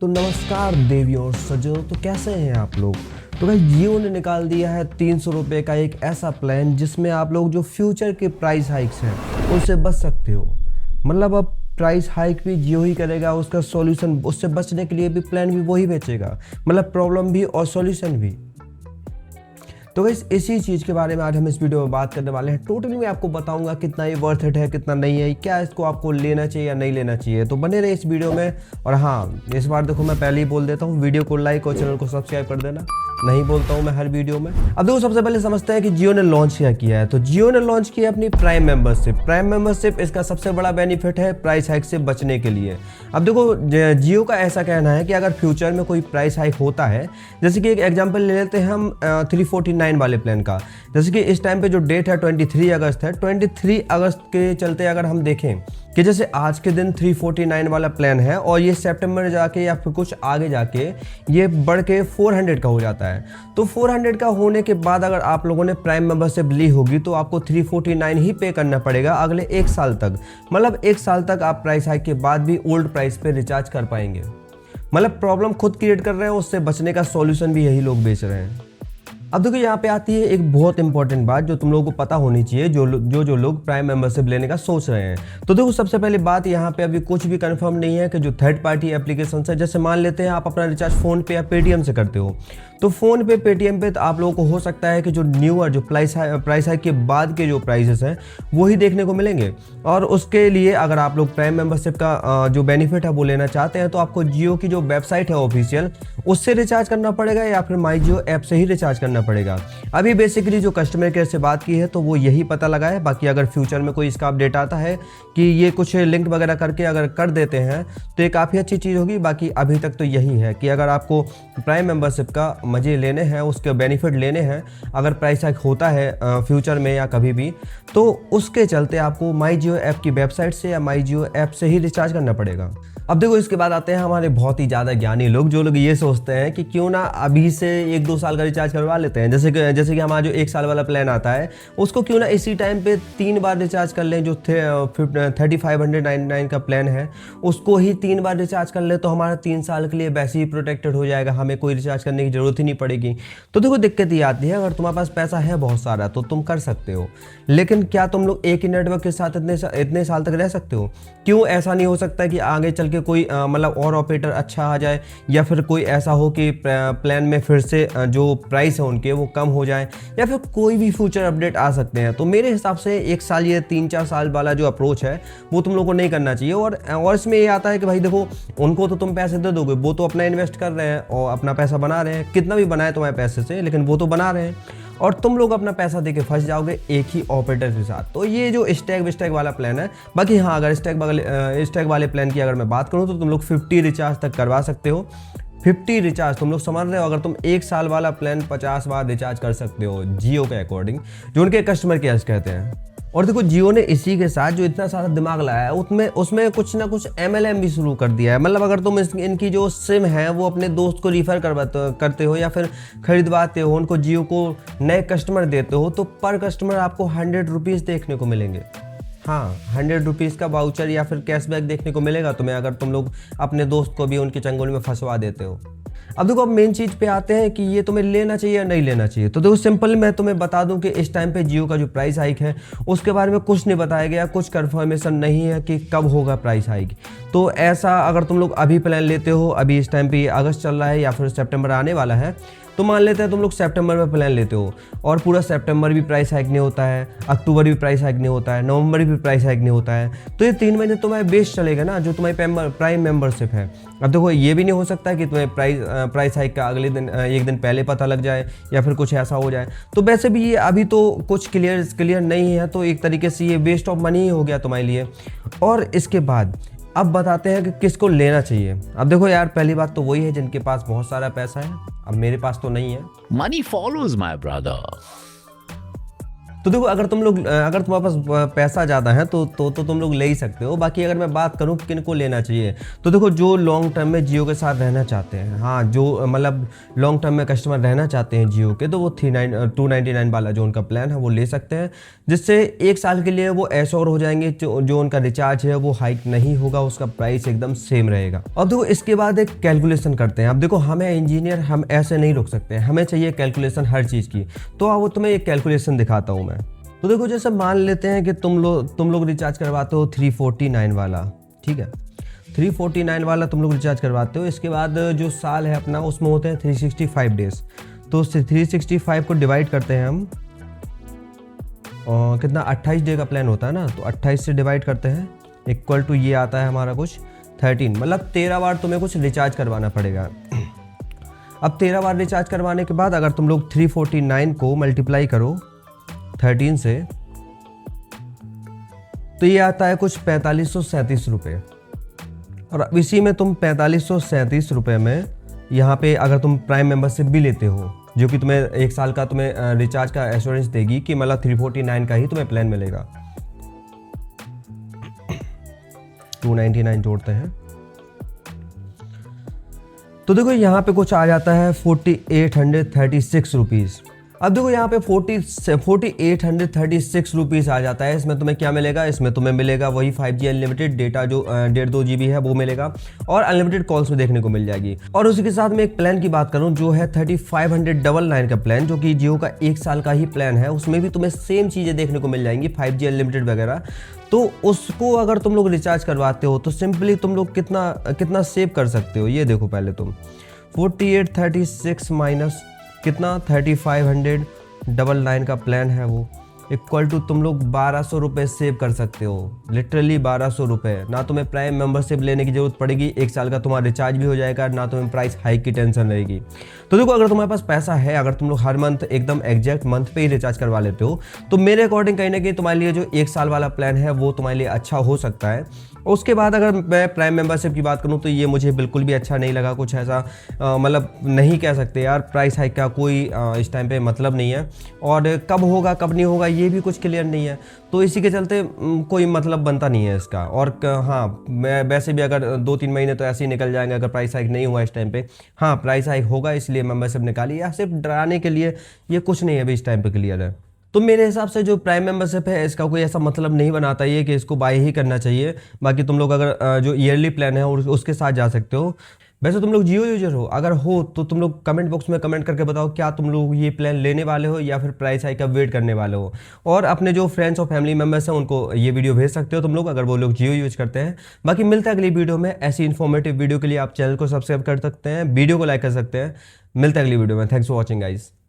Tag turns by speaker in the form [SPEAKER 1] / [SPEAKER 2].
[SPEAKER 1] तो नमस्कार देवियों और सज्जनों, तो कैसे हैं आप लोग। तो भाई जियो ने निकाल दिया है 300 रुपये का एक ऐसा प्लान जिसमें आप लोग जो फ्यूचर के प्राइस हाइक्स हैं उनसे बच सकते हो। मतलब अब प्राइस हाइक भी जियो ही करेगा, उसका सॉल्यूशन, उससे बचने के लिए भी प्लान भी वही बेचेगा। मतलब प्रॉब्लम भी और सॉल्यूशन भी। तो गाइस इसी चीज़ के बारे में आज हम इस वीडियो में बात करने वाले हैं। टोटली मैं आपको बताऊंगा कितना ये वर्थ इट है, कितना नहीं है, क्या इसको आपको लेना चाहिए या नहीं लेना चाहिए। तो बने रहे इस वीडियो में। और हाँ, इस बार देखो मैं पहले ही बोल देता हूँ, वीडियो को लाइक और चैनल को सब्सक्राइब कर देना। नहीं बोलता हूँ मैं हर वीडियो में। अब देखो सबसे पहले समझते हैं कि जियो ने लॉन्च क्या किया है। तो जियो ने लॉन्च किया अपनी प्राइम मेंबरशिप। प्राइम मेंबरशिप इसका सबसे बड़ा बेनिफिट है प्राइस हाइक से बचने के लिए। अब देखो जियो का ऐसा कहना है कि अगर फ्यूचर में कोई प्राइस हाइक होता है, जैसे कि एक एग्जांपल ले लेते हैं हम 349 वाले प्लान का। जैसे कि इस टाइम पे जो डेट है 23 अगस्त है, 23 अगस्त के चलते अगर हम देखें कि जैसे आज के दिन 349 वाला प्लान है और ये सितंबर जाके या फिर कुछ आगे जाके ये बढ़ के 400 का हो जाता है। तो 400 का होने के बाद अगर आप लोगों ने प्राइम मेंबरशिप ली होगी तो आपको 349 ही पे करना पड़ेगा अगले 1 साल तक। मतलब 1 साल तक आप प्राइस हाइक के बाद भी ओल्ड प्राइस पे रिचार्ज कर पाएंगे। मतलब प्रॉब्लम खुद क्रिएट कर रहे हैं, उससे बचने का सॉल्यूशन भी यही लोग बेच रहे हैं। अब देखो यहाँ पे आती है एक बहुत इंपॉर्टेंट बात जो तुम लोगों को पता होनी चाहिए, जो लोग प्राइम मेंबरशिप लेने का सोच रहे हैं। तो देखो सबसे पहले बात, यहाँ पे अभी कुछ भी कंफर्म नहीं है कि जो थर्ड पार्टी एप्लीकेशन है, जैसे मान लेते हैं आप अपना रिचार्ज फोन पे या पेटीएम से करते हो, तो फोन पे पेटीएम पे तो आप लोगों को हो सकता है कि जो न्यूअर जो प्राइस हाइक के बाद के जो प्राइसेस हैं वही देखने को मिलेंगे। और उसके लिए अगर आप लोग प्राइम मेंबरशिप का जो बेनिफिट है वो लेना चाहते हैं तो आपको जियो की जो वेबसाइट है ऑफिशियल, उससे रिचार्ज करना पड़ेगा या फिर माई जियो ऐप से ही रिचार्ज करना पड़ेगा। अभी बेसिकली जो कस्टमर केयर से बात की है तो वो यही पता लगा है। बाकी अगर फ्यूचर में कोई इसका अपडेट आता है कि ये कुछ लिंक वगैरह करके अगर कर देते हैं तो ये काफ़ी अच्छी चीज़ होगी। बाकी अभी तक तो यही है कि अगर आपको प्राइम मेंबरशिप का मज़े लेने हैं, उसके बेनिफिट लेने हैं, अगर प्राइस हाइक होता है फ्यूचर में या कभी भी, तो उसके चलते आपको माई जियो ऐप की वेबसाइट से या माई जियो ऐप से ही रिचार्ज करना पड़ेगा। अब देखो इसके बाद आते हैं हमारे बहुत ही ज़्यादा ज्ञानी लोग, जो लोग ये सोचते हैं कि क्यों ना अभी से 1-2 साल का रिचार्ज करवा लेते हैं। जैसे कि हमारा जो 1 साल वाला प्लान आता है उसको क्यों ना इसी टाइम पे 3 बार रिचार्ज कर लें। जो 3599 का प्लान है उसको ही 3 बार रिचार्ज कर ले तो हमारा 3 साल के लिए वैसे ही प्रोटेक्टेड हो जाएगा, हमें कोई रिचार्ज करने की ज़रूरत ही नहीं पड़ेगी। तो देखो दिक्कत ये आती है, अगर तुम्हारे पास पैसा है बहुत सारा तो तुम कर सकते हो, लेकिन क्या तुम लोग एक ही नेटवर्क के साथ इतने साल तक रह सकते हो? क्यों ऐसा नहीं हो सकता कि आगे चल के कोई मतलब और ऑपरेटर अच्छा आ जाए, या फिर कोई ऐसा हो कि प्लान में फिर से जो प्राइस है उनके वो कम हो जाए, या फिर कोई भी फ्यूचर अपडेट आ सकते हैं। तो मेरे हिसाब से 1 साल या 3-4 साल वाला जो अप्रोच है वो तुम लोगों को नहीं करना चाहिए। और इसमें ये आता है कि भाई देखो उनको तो तुम पैसे दे दोगे, वो तो अपना इन्वेस्ट कर रहे हैं और अपना पैसा बना रहे हैं, कितना भी बनाए तुम्हारे पैसे से, लेकिन वो तो बना रहे हैं और तुम लोग अपना पैसा देके फंस जाओगे एक ही ऑपरेटर के साथ। तो ये जो स्टैग वाला प्लान है। बाकी हाँ, अगर स्टैग वाले प्लान की अगर मैं बात करूँ तो तुम लोग 50 रिचार्ज तक करवा सकते हो। 50 रिचार्ज तुम लोग समझ रहे हो, अगर तुम 1 साल वाला प्लान 50 बार रिचार्ज कर सकते हो जियो के अकॉर्डिंग, जो उनके कस्टमर केयर कहते हैं। और देखो जियो ने इसी के साथ जो इतना सारा दिमाग लगाया है उसमें कुछ ना कुछ MLM भी शुरू कर दिया है। मतलब अगर तुम इनकी जो सिम है वो अपने दोस्त को रिफ़र करते हो या फिर खरीदवाते हो, उनको जियो को नए कस्टमर देते हो, तो पर कस्टमर आपको 100 रुपीज़ देखने को मिलेंगे। हाँ, 100 रुपीज़ का वाउचर या फिर कैशबैक देखने को मिलेगा तुम्हें, अगर तुम लोग अपने दोस्त को भी उनके चंगुल में फंसवा देते हो। अब देखो अब मेन चीज़ पे आते हैं कि ये तुम्हें लेना चाहिए या नहीं लेना चाहिए। तो देखो सिंपल मैं तुम्हें बता दूं कि इस टाइम पे जियो का जो प्राइस हाइक है उसके बारे में कुछ नहीं बताया गया, कुछ कंफर्मेशन नहीं है कि कब होगा प्राइस हाइक। तो ऐसा अगर तुम लोग अभी प्लान लेते हो, अभी इस टाइम पे अगस्त चल रहा है या फिर सितंबर आने वाला है, तो मान लेते हैं तुम लोग सितंबर में प्लान लेते हो और पूरा सितंबर भी प्राइस हाइक नहीं होता है, अक्टूबर भी प्राइस हाइक नहीं होता है, नवंबर भी प्राइस हाइक नहीं होता है, तो ये 3 महीने तुम्हारे बेस्ट चलेगा ना, जो तुम्हारी प्राइम मेंबरशिप है। अब देखो ये भी नहीं हो सकता कि तुम्हें प्राइस हाइक का अगले दिन 1 दिन पहले पता लग जाए या फिर कुछ ऐसा हो जाए। तो वैसे भी ये अभी तो कुछ क्लियर नहीं है, तो एक तरीके से ये वेस्ट ऑफ मनी ही हो गया तुम्हारे लिए। और इसके बाद अब बताते हैं कि किसको लेना चाहिए। अब देखो यार, पहली बात तो वही है जिनके पास बहुत सारा पैसा है। अब मेरे पास तो नहीं है।
[SPEAKER 2] Money follows, my brother.
[SPEAKER 1] तो देखो अगर तुम्हारे पास पैसा ज़्यादा है तो तुम लोग ले ही सकते हो। बाकी अगर मैं बात करूँ किन को लेना चाहिए, तो देखो जो लॉन्ग टर्म में जियो के साथ रहना चाहते हैं, हाँ जो मतलब लॉन्ग टर्म में कस्टमर रहना चाहते हैं जियो के, तो वो 299 वाला जो उनका प्लान है वो ले सकते हैं, जिससे 1 साल के लिए वो एश्योर हो जाएंगे जो उनका रिचार्ज है वो हाइक नहीं होगा, उसका प्राइस एकदम सेम रहेगा। अब देखो इसके बाद एक कैलकुलेशन करते हैं। अब देखो हमें इंजीनियर हम ऐसे नहीं रुक सकते, हमें चाहिए कैलकुलेशन हर चीज़ की। तो अब तुम्हें एक कैलकुलेशन दिखाता हूँ मैं। तो देखो जैसे मान लेते हैं कि तुम लोग रिचार्ज करवाते हो 349 वाला, ठीक है, 349 वाला तुम लोग रिचार्ज करवाते हो। इसके बाद जो साल है अपना उसमें होते हैं 365 डेज। तो उससे 365 को डिवाइड करते हैं हम, और कितना 28 डे का प्लान होता है ना, तो 28 से डिवाइड करते हैं, इक्वल टू ये आता है हमारा कुछ 13, मतलब 13 बार तुम्हें कुछ रिचार्ज करवाना पड़ेगा। अब 13 बार रिचार्ज करवाने के बाद अगर तुम लोग 349 को मल्टीप्लाई करो 13 से, तो ये आता है कुछ 4537 रुपये। और अब इसी में तुम 4537 रुपये में यहाँ पे अगर तुम प्राइम मेंबरशिप भी लेते हो, जो कि तुम्हें 1 साल का तुम्हें रिचार्ज का एश्योरेंस देगी कि मतलब 349 का ही तुम्हें प्लान मिलेगा। 299 जोड़ते हैं तो देखो यहाँ पे कुछ आ जाता है 4836 रुपीज़। अब देखो यहाँ पे 4836 रुपीज़ आ जाता है। इसमें तुम्हें क्या मिलेगा, इसमें तुम्हें मिलेगा वही 5G अनलिमिटेड डेटा जो 1.5 GB है वो मिलेगा, और अनलिमिटेड कॉल्स में देखने को मिल जाएगी। और उसी के साथ में एक प्लान की बात करूँ जो है 3599 का प्लान, जो कि जियो का 1 साल का ही प्लान है। उसमें भी तुम्हें सेम चीज़ें देखने को मिल जाएंगी, 5G अनलिमिटेड वगैरह। तो उसको अगर तुम लोग रिचार्ज करवाते हो तो सिंपली तुम लोग कितना सेव कर सकते हो, ये देखो पहले तुम 4836 माइनस कितना 3599 का प्लान है वो, इक्वल टू तुम लोग 1200 रुपये सेव कर सकते हो, लिटरली 1200 रुपये। ना तुम्हें प्राइम मेंबरशिप लेने की जरूरत पड़ेगी, 1 साल का तुम्हारा रिचार्ज भी हो जाएगा, ना तुम्हें प्राइस हाइक की टेंशन रहेगी। तो देखो अगर तुम्हारे पास पैसा है, अगर तुम लोग हर मंथ एकदम एग्जैक्ट मंथ पे ही रिचार्ज करवा लेते हो, तो मेरे अकॉर्डिंग कहीं ना कहीं तुम्हारे लिए जो 1 साल वाला प्लान है वो तुम्हारे लिए अच्छा हो सकता है। उसके बाद अगर मैं प्राइम मेंबरशिप की बात करूं तो ये मुझे बिल्कुल भी अच्छा नहीं लगा। कुछ ऐसा मतलब नहीं कह सकते यार, प्राइस हाइक का कोई इस टाइम पे मतलब नहीं है, और कब होगा कब नहीं होगा ये भी कुछ क्लियर नहीं है। तो इसी के चलते कोई मतलब बनता नहीं है इसका। और हाँ, मैं वैसे भी अगर 2-3 महीने तो ऐसे ही निकल जाएंगे अगर प्राइस हाइक नहीं हुआ इस टाइम पे। हाँ, प्राइस हाइक होगा इसलिए मेंबरशिप निकाली, या सिर्फ डराने के लिए, ये कुछ नहीं है अभी इस टाइम पे क्लियर है। तो मेरे हिसाब से जो प्राइम मेंबरशिप है इसका कोई ऐसा मतलब नहीं बनाता ये कि इसको बाय ही करना चाहिए। बाकी तुम लोग अगर जो ईयरली प्लान है उसके साथ जा सकते हो। वैसे तुम लोग जियो यूजर हो, अगर हो तो तुम लोग कमेंट बॉक्स में कमेंट करके बताओ क्या तुम लोग ये प्लान लेने वाले हो या फिर प्राइस हाइक का वेट करने वाले हो। और अपने जो फ्रेंड्स और फैमिली मेंबर्स हैं उनको ये वीडियो भेज सकते हो तुम लोग, अगर वो लोग जियो यूज करते हैं। बाकी मिलता है अगली वीडियो में। ऐसी इन्फॉर्मेटिव वीडियो के लिए आप चैनल को सब्सक्राइब कर सकते हैं, वीडियो को लाइक कर सकते हैं। मिलता है अगली वीडियो में। Thanks for watching guys.